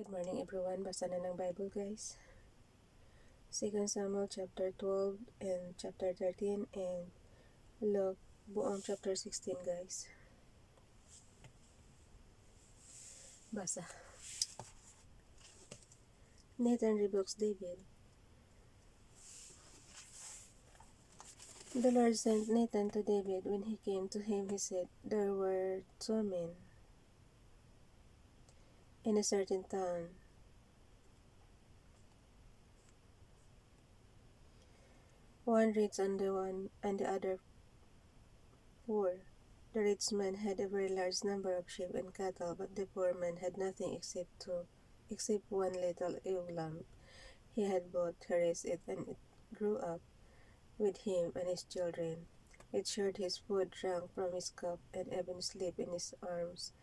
Good morning everyone. Basa na ng Bible guys. 2 Samuel chapter 12 and chapter 13 and Luke buong chapter 16 guys. Basa. Nathan rebukes David. The Lord sent Nathan to David. When he came to him, he said, "There were two men in a certain town. One rich and the other poor. The rich man had a very large number of sheep and cattle, but the poor man had nothing except one little ewe lamb he had bought to raise it, and it grew up with him and his children. It shared his food, drank from his cup, and even slept in his arms.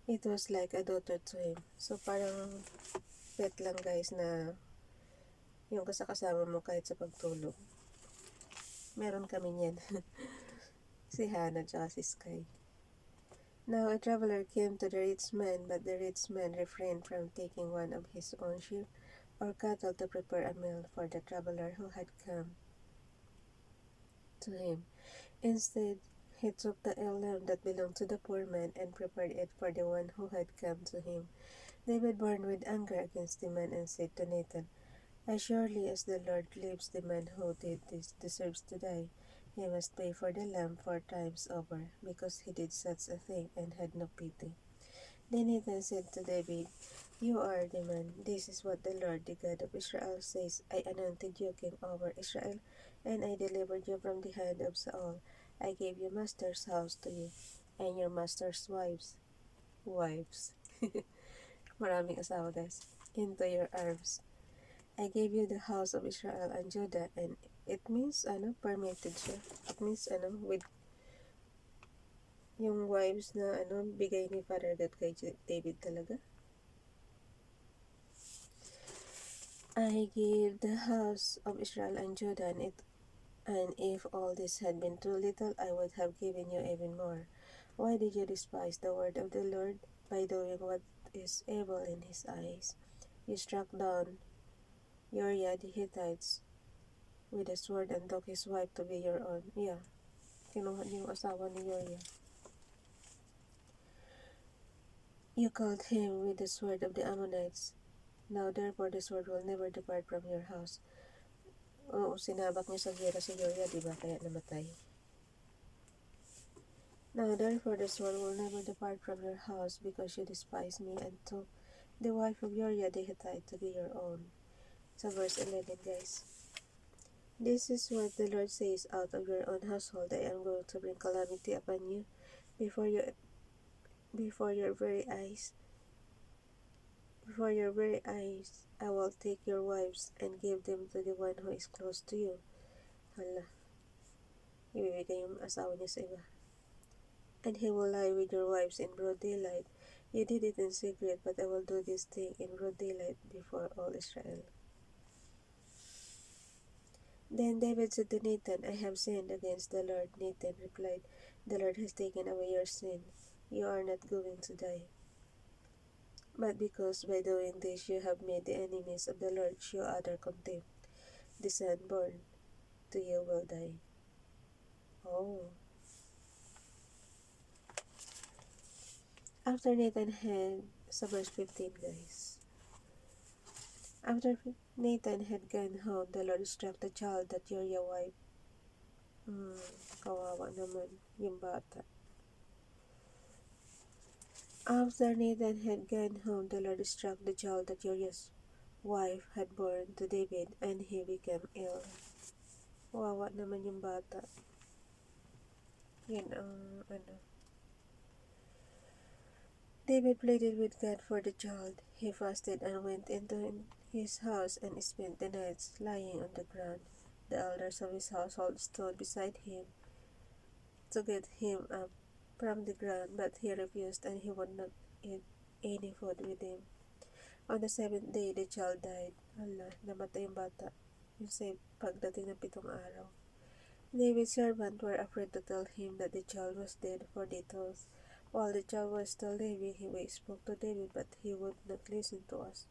It was like a daughter to him." So parang pet lang guys na yung kasama mo kahit sa pagtulog. Meron kami niyan. Si Hannah at si Sky. Now a traveler came to the rich man, but the rich man refrained from taking one of his own sheep or cattle to prepare a meal for the traveler who had come to him. Instead, he took the ewe lamb that belonged to the poor man and prepared it for the one who had come to him. David burned with anger against the man and said to Nathan, "As surely as the Lord lives, the man who did this deserves to die. He must pay for the lamb 4 times over, because he did such a thing and had no pity." Then Nathan said to David, "You are the man. This is what the Lord, the God of Israel, says. I anointed you king over Israel, and I delivered you from the hand of Saul. I gave your master's house to you, and your master's wives, maraming asawa guys, into your arms. I gave you the house of Israel and Judah," and it means, permitted siya. It means, with yung wives na, bigay ni Father God kay David talaga. "I gave the house of Israel and Judah, and if all this had been too little, I would have given you even more. Why did you despise the word of the Lord by doing what is evil in his eyes? You struck down Uriah the Hittites with a sword and took his wife to be your own." Yeah, kinuha niyo yung asawa ni Uriah. "You killed him with the sword of the Ammonites. Now therefore the sword will never depart from your house." Oo, sinabak niya sa gera si Uriah, diba? Kaya namatay. "Now therefore the sword will never depart from your house, because you despise me and took the wife of Uriah the Hittite to be your own." So verse 11 guys. "This is what the Lord says, out of your own household I am going to bring calamity upon you before your very eyes. Before your very eyes, I will take your wives and give them to the one who is close to you." Hala, ibibigay yung asawa niya sa iba. "And he will lie with your wives in broad daylight. You did it in secret, but I will do this thing in broad daylight before all Israel." Then David said to Nathan, "I have sinned against the Lord." Nathan replied, "The Lord has taken away your sin. You are not going to die. But because by doing this you have made the enemies of the Lord show utter contempt, the son born to you will die." Oh. After Nathan had, sa verse 15 guys. After Nathan had gone home, the Lord struck the child that Uriah wife. Kawawa naman yung bata. After Nathan had gone home, the Lord struck the child that Uriah's wife had born to David, and he became ill. Kawawa naman yung bata. Yan ang David pleaded with God for the child. He fasted and went into his house and spent the nights lying on the ground. The elders of his household stood beside him to get him up from the ground, but he refused, and he would not eat any food with him. On the 7th day, the child died. Hala, namatay yung bata. Yung sa pagdating ng 7 araw. David's servants were afraid to tell him that the child was dead, for they thought, While the child was still living, we spoke to David, but he would not listen to us.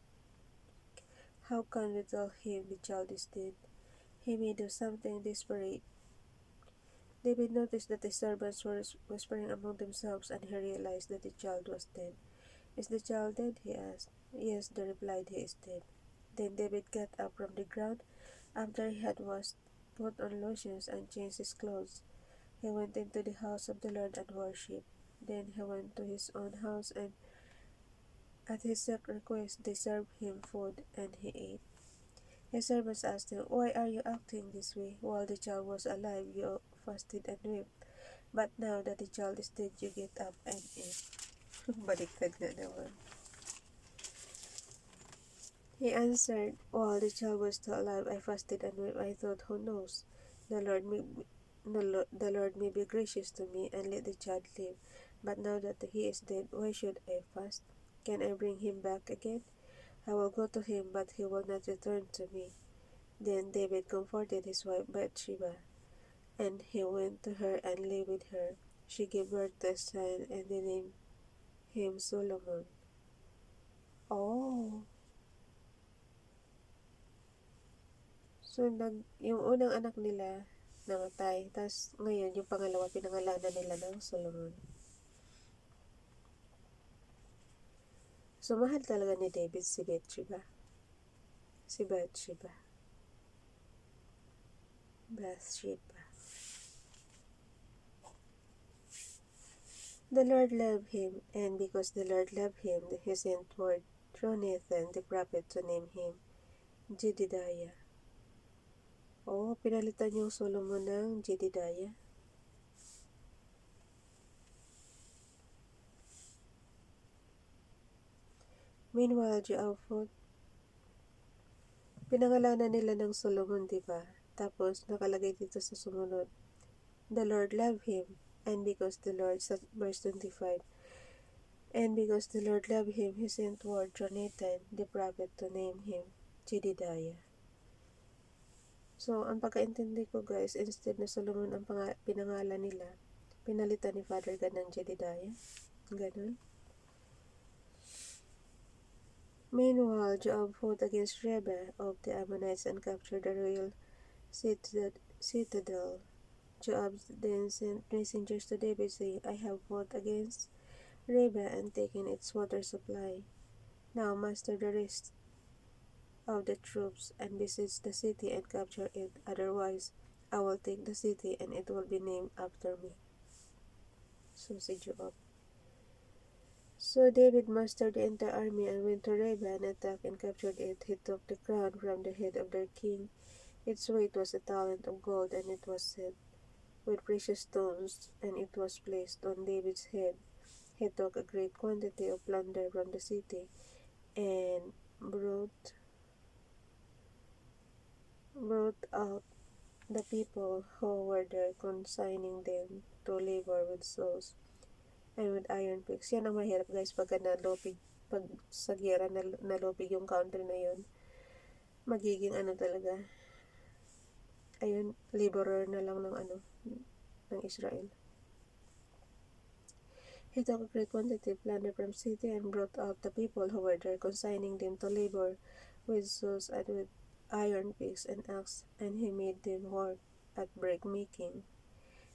How can we tell him the child is dead? He may do something desperate. David noticed that the servants were whispering among themselves, and he realized that the child was dead. Is the child dead? He asked. Yes, they replied, he is dead. Then David got up from the ground. After he had washed, put on lotions, and changed his clothes, he went into the house of the Lord and worshipped. Then he went to his own house, and at his request they served him food, and he ate. His servants asked him, Why are you acting this way? While the child was alive, you fasted and wept. But now that the child is dead, you get up and eat. Baliktad nga naman. He answered, While the child was still alive, I fasted and wept. I thought, who knows? The Lord may, the Lord may be gracious to me and let the child live. But now that he is dead, why should I fast? Can I bring him back again? I will go to him, but he will not return to me. Then David comforted his wife Bathsheba, and he went to her and lay with her. She gave birth to a son, and they named him Solomon. Oh, so yung unang anak nila namatay, tapos ngayon yung pangalawa pinangalanan nila ng Solomon. So mahal talaga ni David si Bathsheba. Bathsheba. The Lord loved him, and because the Lord loved him, he sent word through Nathan the prophet to name him Jedidiah. Oh, pinalitan yung Solomon ng Jedidiah. Meanwhile, Jehoshaphat, pinangalanan nila ng Solomon, diba? Tapos, nakalagay dito sa sumunod, the Lord loved him, and because the Lord, sa verse 25, and because the Lord loved him, he sent word to Nathan, the prophet, to name him Jedidiah. So, ang pagkaintindi ko guys, instead na Solomon ang pinangalan nila, pinalitan ni Father God ng Jedidiah. Ganun. Meanwhile, Joab fought against Reba of the Ammonites and captured the royal citadel. Joab then sent messengers to David, saying, I have fought against Reba and taken its water supply. Now muster the rest of the troops and besiege the city and capture it, otherwise I will take the city and it will be named after me. So si Joab. So David mustered the entire army and went to Reba and attacked and captured it. He took the crown from the head of their king. Its weight was a talent of gold, and it was set with precious stones, and it was placed on David's head. He took a great quantity of plunder from the city and brought out the people who were there, consigning them to labor with saws and with iron picks. Yan ang mahirap guys pagka nalupig, pag sa gera nalupig yung country na yun, magiging ano talaga, ayun, laborer na lang ng ng Israel. He took a great quantity of plunder from city and brought out the people who were there, consigning them to labor with saws and with iron picks and axe, and he made them work at brick making.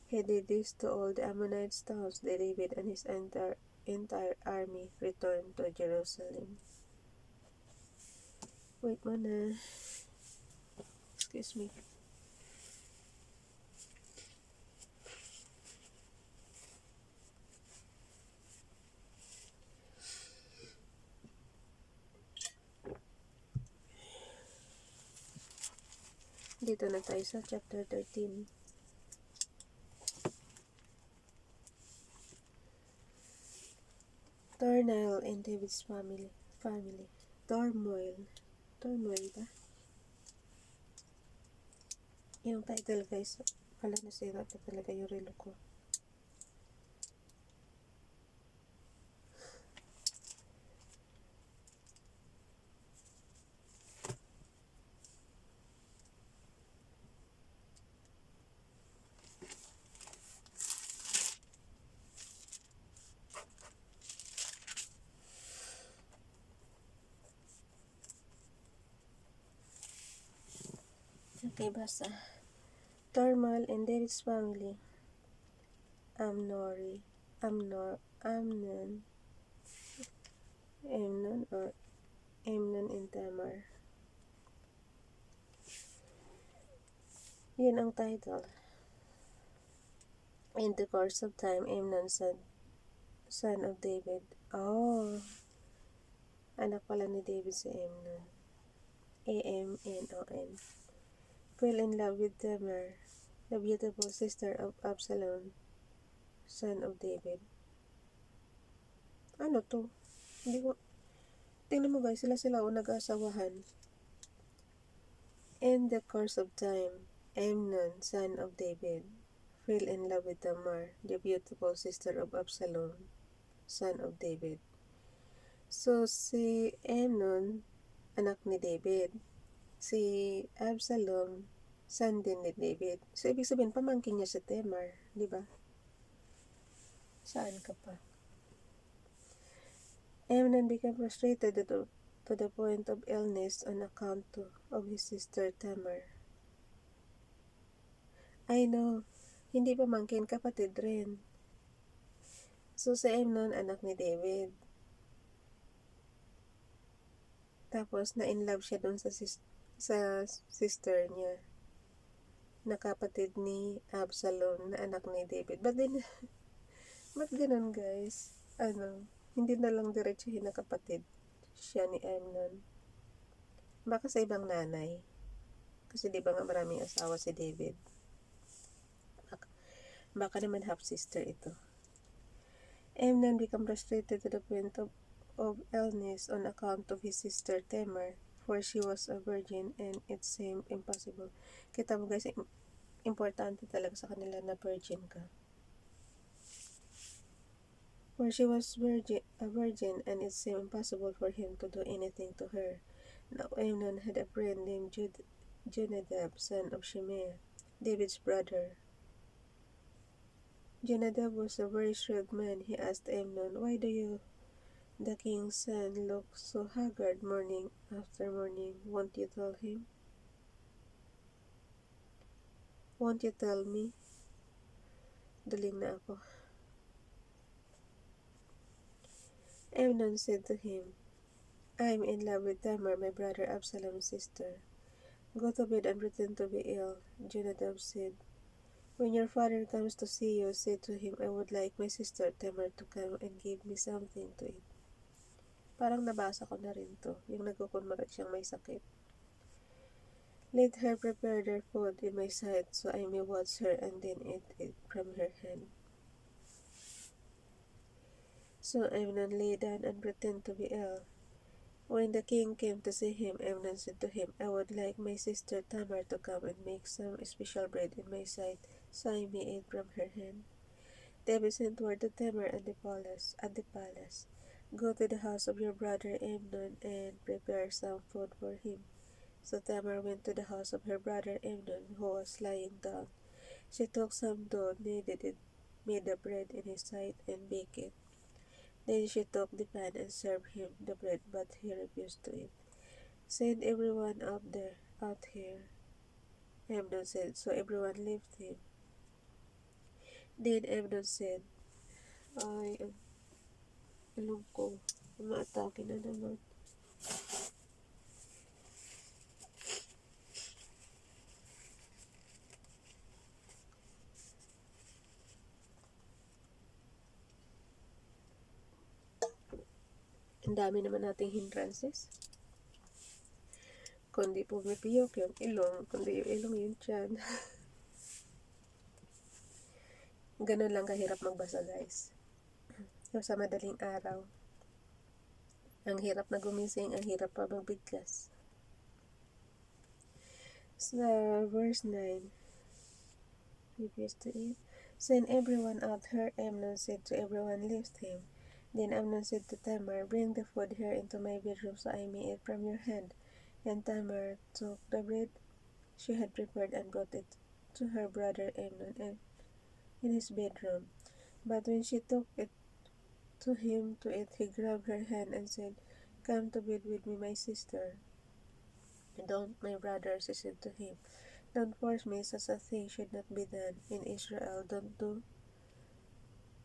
He did this to all the Ammonite towns. David and his entire army returned to Jerusalem. Wait muna. Excuse me. Dito na tayo sa chapter 13. Turmoil in David's family. Turmoil ba? Yung title guys, pala nasira pa talaga yung relo ko. Okay, basta. Turmoil in David's family. Amnon, Amnon and Tamar. Yun ang title. In the course of time, Amnon, son of David. Oh, anak pala ni David si Amnon. Amnon. Fell in love with Tamar, the beautiful sister of Absalom, son of David. Ano to? Hindi ko... Tingnan mo guys, sila o nag-asawahan. In the course of time, Amnon, son of David, fell in love with Tamar, the beautiful sister of Absalom, son of David. So, si Amnon, anak ni David. Si Absalom, son din ni David. So, ibig sabihin, pamangkin niya si Tamar, di ba? Saan ka pa? Amnon became frustrated to the point of illness on account of his sister Tamar. I know, hindi pamangkin, kapatid rin. So, si Amnon, anak ni David. Tapos, na-inlove siya dun sa sister niya, na kapatid ni Absalom, na anak ni David. Ba't ganun guys? Hindi na lang diretsuhin na kapatid siya ni Amnon. Baka sa ibang nanay. Kasi di ba nga maraming asawa si David. Baka naman half-sister ito. Amnon became frustrated to the point of illness on account of his sister Tamar, for she was a virgin and it seemed impossible. Kita mo guys, importante talaga sa kanila na virgin ka. For she was a virgin and it seemed impossible for him to do anything to her. Now Amnon had a friend named Jonadab, son of Shimea, David's brother. Jonadab was a very shrewd man. He asked Amnon, "Why do you, the king's son, look so haggard morning after morning? Won't you tell him? Won't you tell me?" Duling na ako. Amnon said to him, "I'm in love with Tamar, my brother Absalom's sister." "Go to bed and pretend to be ill," Jonadab said. "When your father comes to see you, say to him, I would like my sister Tamar to come and give me something to eat." Parang nabasa ko na rin to, yung nagkukunwarit siyang may sakit. "Let her prepare their food in my sight, so I may watch her and then eat it from her hand." So Amnon lay down and pretended to be ill. When the king came to see him, Amnon said to him, "I would like my sister Tamar to come and make some special bread in my sight, so I may eat from her hand." David sent word to Tamar at the palace, "Go to the house of your brother Amnon and prepare some food for him." So Tamar went to the house of her brother Amnon, who was lying down. She took some dough, kneaded it, made the bread in his sight, and baked it. Then she took the pan and served him the bread, but he refused to eat. "Send everyone out here," Amnon said, so everyone left him. Then Amnon said, "Ay, alam ko, umaatake na naman." Ang dami naman nating hindrances. Kundi pumipiyok yung ilong, kundi yung ilong yung tiyan. Ganun lang kahirap magbasa guys. So, sa madaling araw, ang hirap na gumising, ang hirap pa magbigkas. Sa verse 9, refused to eat. Send everyone out here, Amnon said to everyone, left him. Then Amnon said to Tamar, "Bring the food here into my bedroom so I may eat from your hand." And Tamar took the bread she had prepared and brought it to her brother Amnon in his bedroom. But when she took it to him to eat, he grabbed her hand and said, "Come to bed with me, my sister." "Don't, my brother," she said to him. Don't force me, such a thing should not be done. In Israel, don't do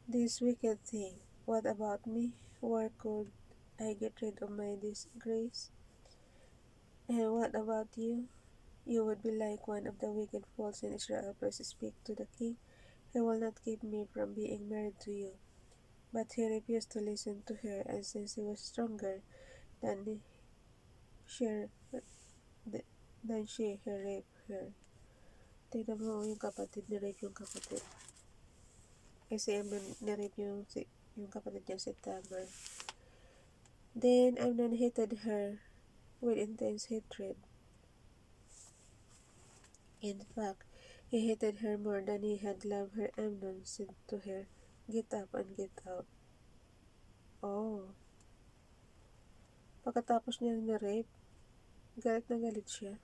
this wicked thing. What about me? Where could I get rid of my disgrace? And what about you? You would be like one of the wicked fools in Israel. Please speak to the king. He will not keep me from being married to you. But he refused to listen to her, and since he was stronger than she, than she, he raped her. Tignan mo yung kapatid, ni-rape yung kapatid. Kasi ni-rape yung kapatid niya si Tamar. Then Amnon hated her with intense hatred. In fact, he hated her more than he had loved her. Amnon said to her, "Get up and get out." Oh. Pagkatapos niyang na-rape, galit na galit siya.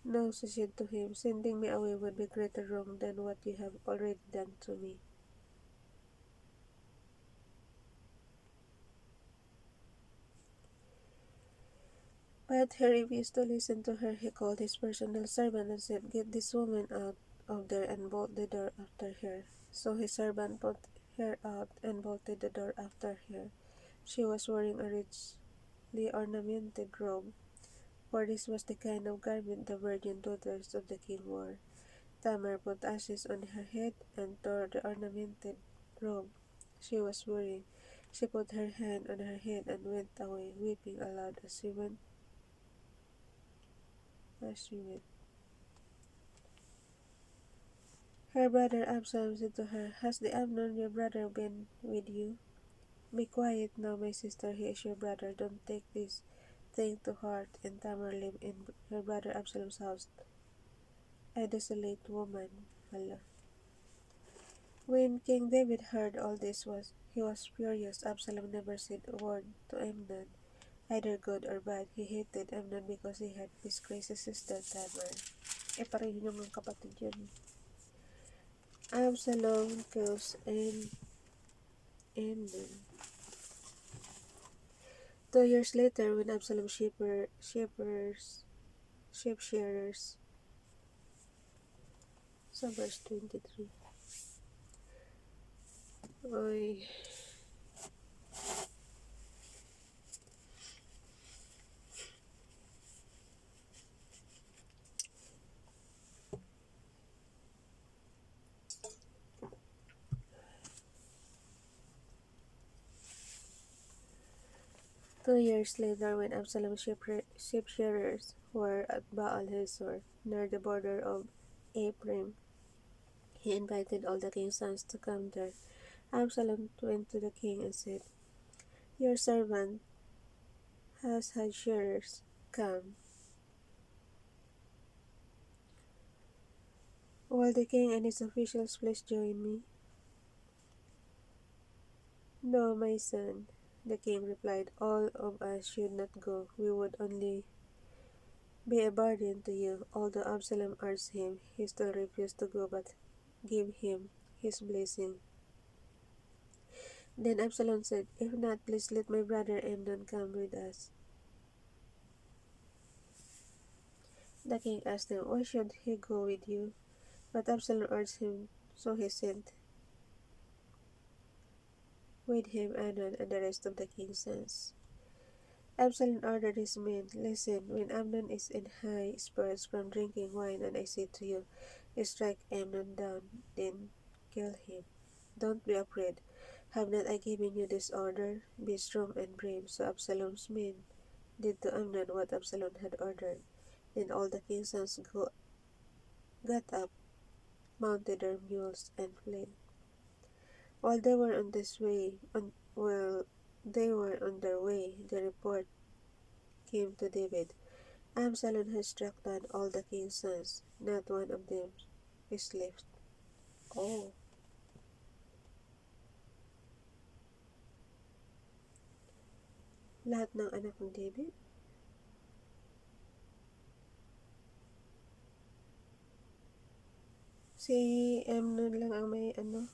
No, she said to him, "Sending me away would be greater wrong than what you have already done to me." But he refused to listen to her. He called his personal servant and said, "Get this woman out of there and bolt the door after her." So his servant put her out and bolted the door after her. She was wearing a richly ornamented robe, for this was the kind of garment the virgin daughters of the king wore. Tamar put ashes on her head and tore the ornamented robe she was wearing. She put her hand on her head and went away, weeping aloud as she went. Her brother Absalom said to her, "Has the Amnon your brother been with you?" "Be quiet now, my sister, he is your brother. Don't take this thing to heart." And Tamar lived in her brother Absalom's house, a desolate woman. Allah. When King David heard all this, he was furious. Absalom never said a word to Amnon, either good or bad. He hated Amnon because he had disgraced his sister Tamar. Pareho yung mga kapatid yun. Absalom kills Amnon. 2 years later, when Absalom's sheep shearers, sa verse 23. Oy. Two years later, when Absalom's sheep shearers were at Baal Hazor, near the border of Ephraim, he invited all the king's sons to come there. Absalom went to the king and said, "Your servant has had shearers come." "Will the king and his officials please join me?" "No, my son," the king replied. "All of us should not go. We would only be a burden to you." Although Absalom urged him, he still refused to go but gave him his blessing. Then Absalom said, "If not, please let my brother Amnon come with us." The king asked him, "Why should he go with you?" But Absalom urged him, so he sent with him Amnon and the rest of the king's sons. Absalom ordered his men, "Listen, when Amnon is in high spirits from drinking wine, and I say to you, strike Amnon down, then kill him. Don't be afraid. Have not I given you this order? Be strong and brave." So Absalom's men did to Amnon what Absalom had ordered. Then all the king's sons got up, mounted their mules, and fled. While they were on their way, the report came to David, "Absalom has struck down all the king's sons. Not one of them is left." Oh. Lahat ng anak ni David? Si Amnon lang ang may ano?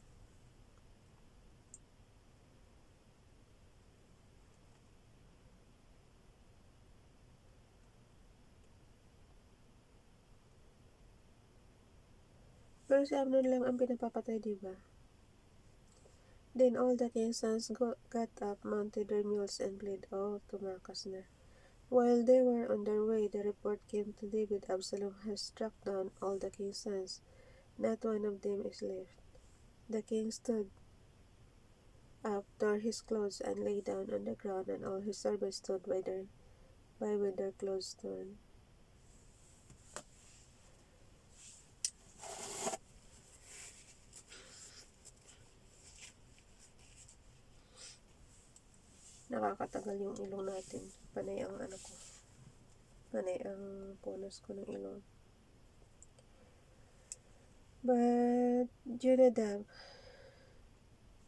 Pero si Amnon lang ang pinapapatay, diba? Then all the king's sons got up, mounted their mules, and fled. Oh, tumakas na. While they were on their way, the report came to David, Absalom has struck down all the king's sons. Not one of them is left. The king stood up, tore his clothes, and lay down on the ground, and all his servants stood by with their clothes torn. Nakakatagal yung ilong natin. Panay ang panay ang punos ko ng ilong. But Jonadab,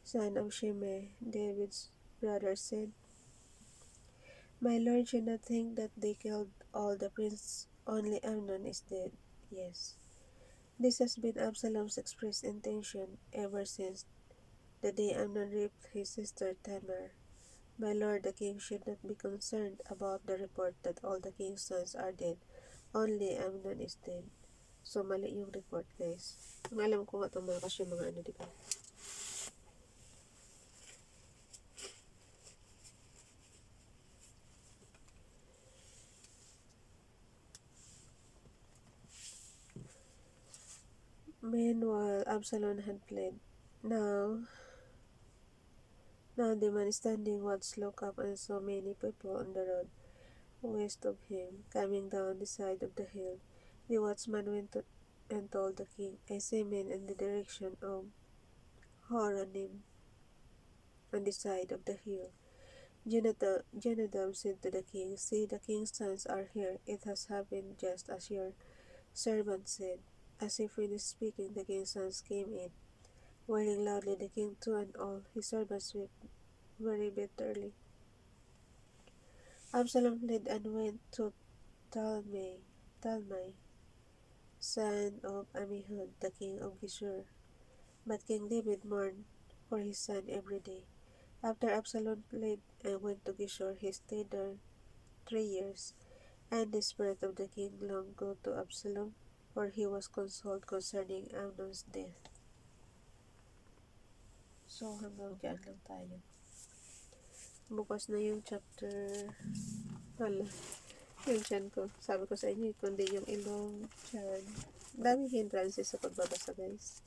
son of Shimei, David's brother, said, My lord should not think that they killed all the princes, only Amnon is dead. Yes, this has been Absalom's expressed intention ever since the day Amnon raped his sister Tamar. My lord the king should not be concerned about the report that all the king's sons are dead, only Amnon is dead. So, mali yung report, guys. Ang alam ko nga tumakas yung mga diba? Meanwhile, Absalom had fled. Now the man standing watch looked up and saw many people on the road west of him, coming down the side of the hill. The watchman went and told the king, I see men in the direction of Horonim, on the side of the hill. Jonadab said to the king, See, the king's sons are here. It has happened just as your servant said. As he finished speaking, the king's sons came in. Wailing loudly, the king too and all his servants wept very bitterly. Absalom fled and went to Talmai, son of Ammihud, the king of Geshur. But King David mourned for his son every day. After Absalom fled and went to Geshur, he stayed there 3 years. And the spirit of the king longed go to Absalom, for he was consoled concerning Amnon's death. So, hanggang dyan lang tayo. Bukas na yung chapter. Wala. Yung chan ko. Sabi ko sa inyo, kundi yung ilong chan. Daming hindrances sa pagbabasa, guys.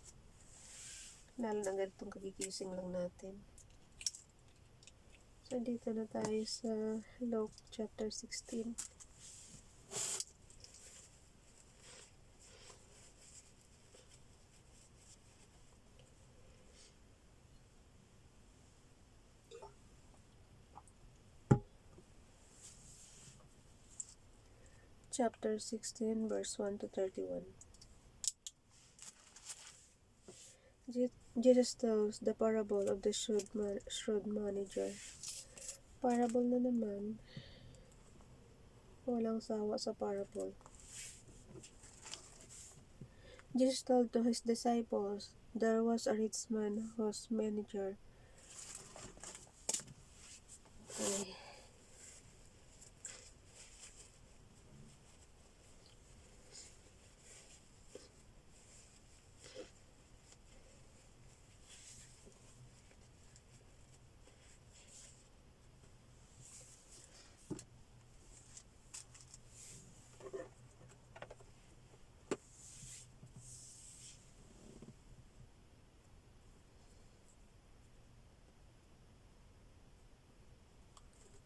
Lalo na ganitong kagigising lang natin. So, dito na tayo sa Luke chapter 16. Chapter 16, verse 1 to 31. Jesus tells the parable of the shrewd manager. Parable na naman. Walang sawa sa parable. Jesus told to his disciples, there was a rich man whose manager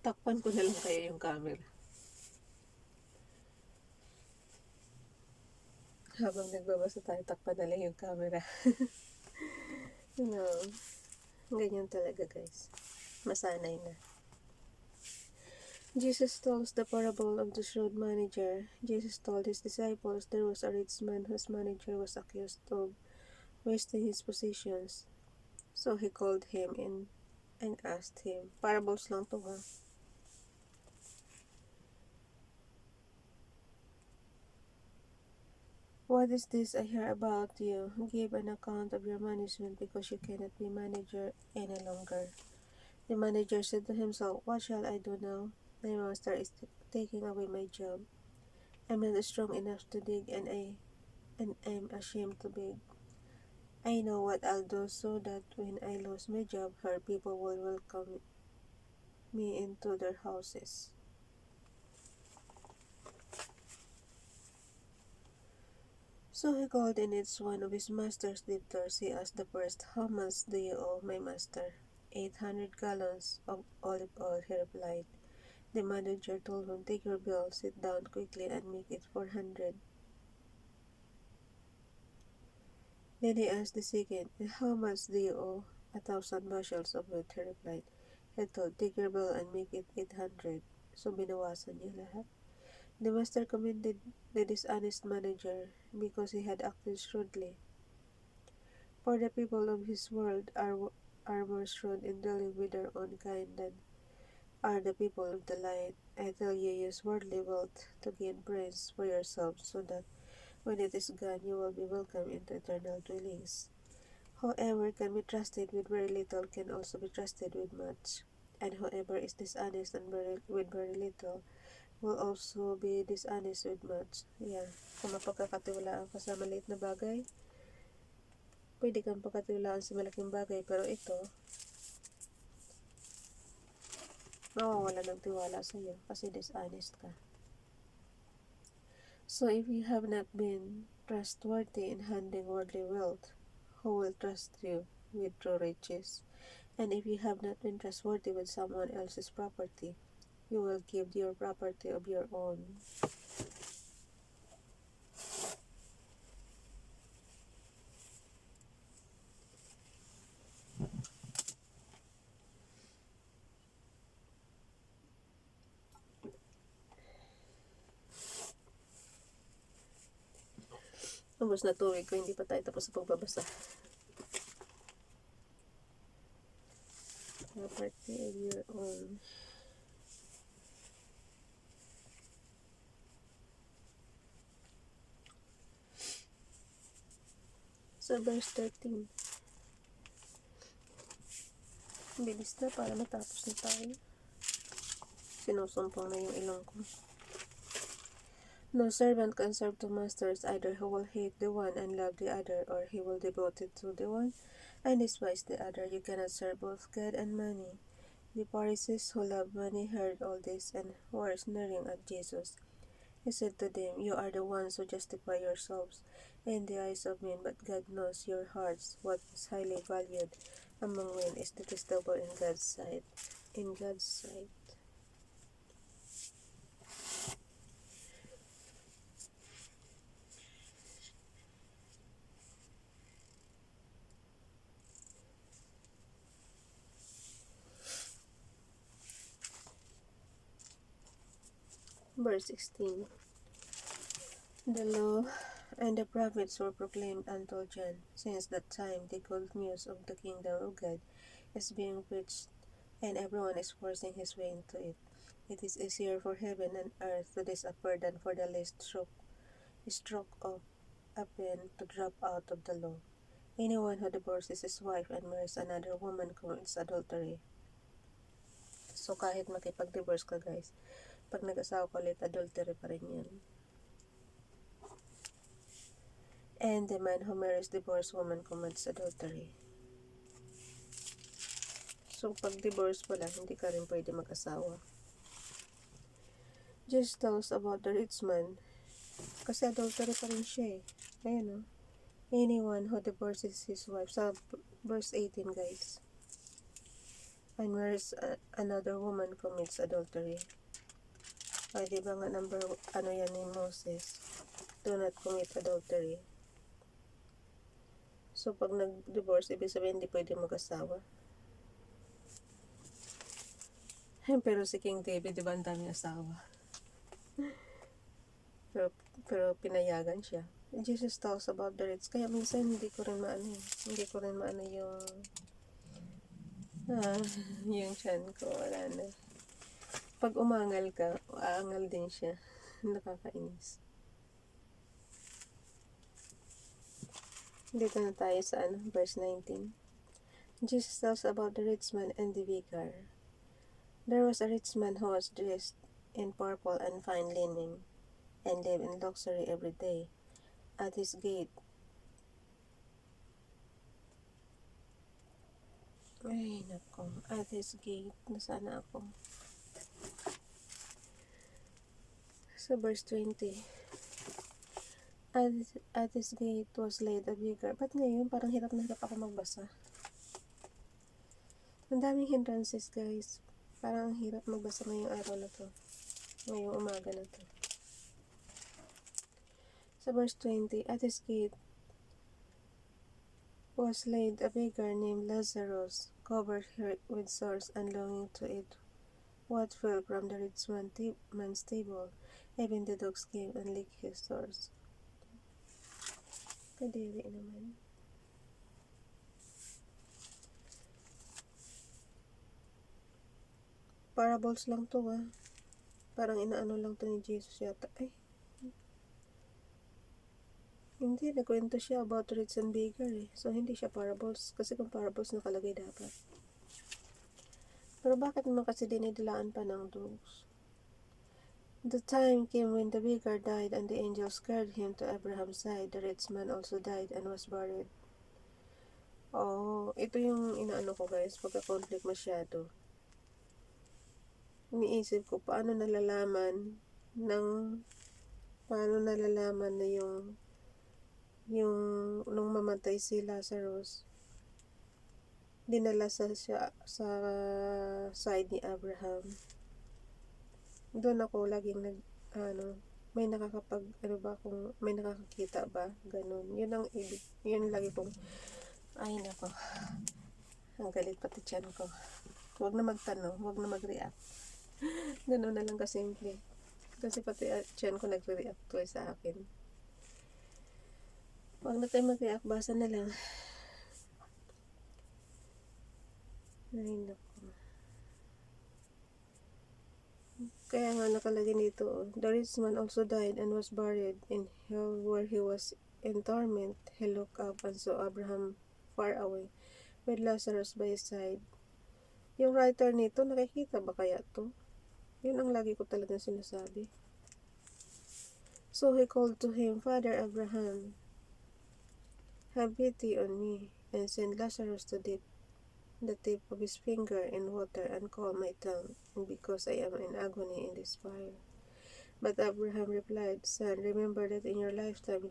takpan ko na lang kaya yung camera. Habang nagbabasa tayo, takpan na lang yung camera. No, ganyan talaga, guys. Masanay na. Jesus tells the parable of the shrewd manager. Jesus told his disciples there was a rich man whose manager was accused of wasting his possessions. So he called him in and asked him. Parables lang to, ha? What is this I hear about you? Give an account of your management because you cannot be manager any longer. The manager said to himself, what shall I do now? My master is taking away my job. I'm not strong enough to dig and I'm ashamed to beg. I know what I'll do so that when I lose my job, her people will welcome me into their houses. So he called in each one of his master's debtors. He asked the first, "How much do you owe my master?" 800 gallons of olive oil, he replied. The manager told him, "Take your bill, sit down quickly and make it 400. Then he asked the second, "And how much do you owe?" 1,000 bushels of wheat, he replied. He told, "Take your bill and make it 800. So binawasan niya lahat. The master commended the dishonest manager because he had acted shrewdly. For the people of his world are more shrewd in dealing with their own kind than are the people of the light. I tell you, use worldly wealth to gain praise for yourself, so that when it is gone, you will be welcomed into eternal dwellings. Whoever can be trusted with very little can also be trusted with much, and whoever is dishonest with very little will also be dishonest with much." Yeah, kung mapagkakatiwalaan ka sa maliit na bagay, pwede kang pagkatiwalaan sa malaking bagay, pero ito, mawawala ng tiwala sa iyo kasi dishonest ka. So if you have not been trustworthy in handling worldly wealth, who will trust you with true riches? And if you have not been trustworthy with someone else's property, you will give your property of your own. Ubus na tuwig ko, hindi pa tayo tapos sa pagbabasa. Property of your own. So verse 13. Bilis na para matapos na tayo. Sinusumpong na yung ilong ko. No servant can serve two masters. Either he will hate the one and love the other, or he will devote it to the one and despise the other. You cannot serve both God and money. The Pharisees who loved money heard all this and were sneering at Jesus. He said to them, "You are the ones who justify yourselves in the eyes of men, but God knows your hearts. What is highly valued among men is detestable in God's sight." In God's sight. Verse 16. The law and the prophets were proclaimed until John. Since that time, the good news of the kingdom of God is being preached, and everyone is forcing his way into it. It is easier for heaven and earth to disappear than for the least stroke of a pen to drop out of the law. Anyone who divorces his wife and marries another woman commits adultery. So kahit makipag-divorce ka guys, pag nag-asawa ka ulit, adultery pa rin yan. And the man who marries divorced woman commits adultery. So pag divorce mo lang, hindi ka rin pwede mag-asawa. Jesus tells about the rich man, kasi adultery pa rin siya eh. Ayan o. Anyone who divorces his wife, sa verse 18 guys, and marries another woman commits adultery. Ay, di ba nga ano yan ni Moses? Do not commit adultery. So, pag nag-divorce, ibig sabihin hindi pwede mag-asawa. Pero si King David, di ba ang daming asawa? pero pinayagan siya. Jesus talks about the rich. Kaya minsan hindi ko rin maano yung yung chan ko, wala na. Pag umangal ka, aangal din siya. Nakakainis. Dito na tayo sa verse 19. Jesus tells about the rich man and the vicar. There was a rich man who was dressed in purple and fine linen, and lived in luxury every day. At his gate Ay, nako. At his gate. Nasaan na ako? Sa verse 20. At his gate was laid a beggar. Ba't ngayon? Parang hirap na hirap ako magbasa. Ang daming hindrances, guys. Parang hirap magbasa ngayong araw na to. Ngayong umaga na to. Sa verse 20. At his gate was laid a beggar named Lazarus, covered with sores and longing to eat what fell from the rich man's table. Even the dogs came and licked his sores. Kadiri naman. Parables lang to Parang inaano lang to ni Jesus yata. Ay. Hindi, nagkwento siya about rich and beggar So, hindi siya parables. Kasi kung parables nakalagay dapat. Pero bakit naman kasi dinidilaan pa ng dogs? The time came when the beggar died and the angels carried him to Abraham's side. The rich man also died and was buried. Oh, ito yung inaano ko guys, pagka-conflict masyado. Iniisip ko, paano nalalaman na yung nung mamatay si Lazarus, dinala sa side ni Abraham. Doon ako laging may may nakakakita ba? Ganun. Yun ang ibig. Yun lagi kong, ay nako. Ang galit pati tiyan ko. Huwag na magtanong, huwag na mag-react. Ganun na lang kasimple. Kasi pati tiyan ko nagre-react to sa akin. Huwag na tayo mag-react, basa na lang. Ay nako. Kaya nga nakalagay dito, the rich man also died and was buried in hell where he was in torment. He looked up and saw Abraham far away with Lazarus by his side. Yung writer nito, nakikita ba kaya to? Yun ang lagi ko talagang sinasabi. So he called to him, Father Abraham, have pity on me, and send Lazarus to dip the tip of his finger in water and cool my tongue, because I am in agony in this fire. But Abraham replied, Son, remember that in your lifetime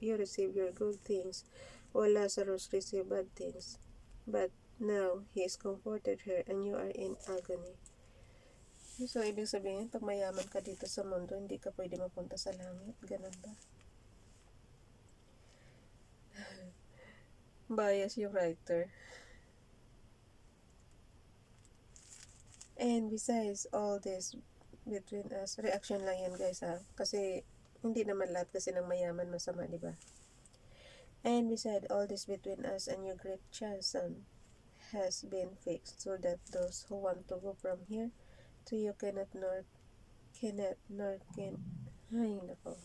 you received your good things, while Lazarus received bad things. But now he is comforted here, and you are in agony. So, ibig sabihin, pag mayaman ka dito sa mundo, hindi ka pwede mapunta sa langit. Ganun ba? Bias yung writer. And besides all this between us, reaction lang yan guys kasi hindi naman lahat kasi ng mayaman masama, di ba? And besides all this between us and your great Chason has been fixed, so that those who want to go from here to you cannot nor can. Ay nako.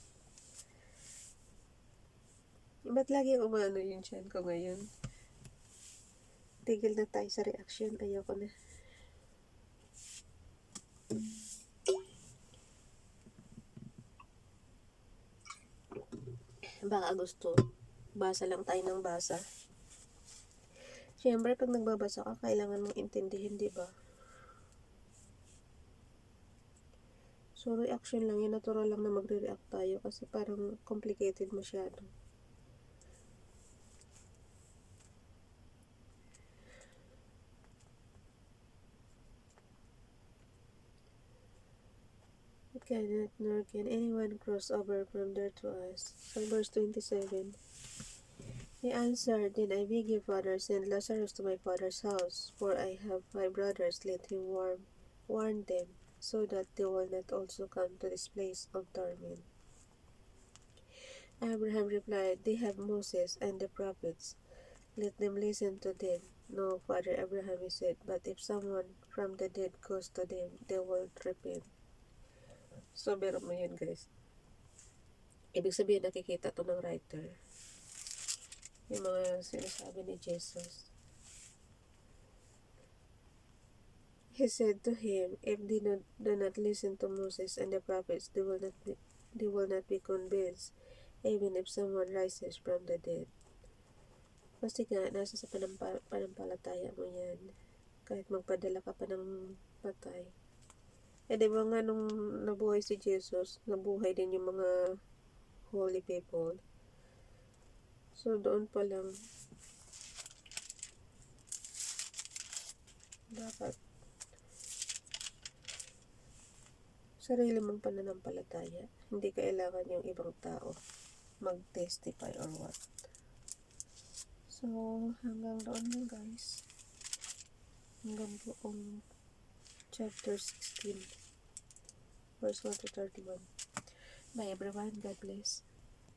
Ba't lagi umano yung tiyan ko ngayon? Tigil na tayo sa reaction. Ayoko na. Baka gusto. Basa lang tayo ng basa. Siyempre, pag nagbabasa ka, kailangan mong intindihin, di ba? So, reaction lang. Yung natural lang na magre-react tayo kasi parang complicated masyado. It cannot nor can anyone cross over from there to us. So, verse 27. He answered, Did I beg you, Father, send Lazarus to my father's house? For I have 5 brothers. Let him warn them, so that they will not also come to this place of torment. Abraham replied, They have Moses and the prophets. Let them listen to them. No, Father Abraham, he said, but if someone from the dead goes to them, they will repent. So, biro mo yun, guys. Ibig sabihin, nakikita to ng writer. Yung mga sinasabi ni Jesus. He said to him, If they do not listen to Moses and the prophets, they will not be convinced, even if someone rises from the dead. Kasi nga, nasa sa panampalataya mo yan. Kahit magpadala ka pa ng patay. Eh, di ba nga nung nabuhay si Jesus, nabuhay din yung mga holy people. So, doon pa lang, dapat sarili mong pananampalataya. Hindi kailangan yung ibang tao mag-testify or what. So, hanggang doon lang guys. Hanggang doon chapter 16 verse 1 to 31. Bye everyone. God bless.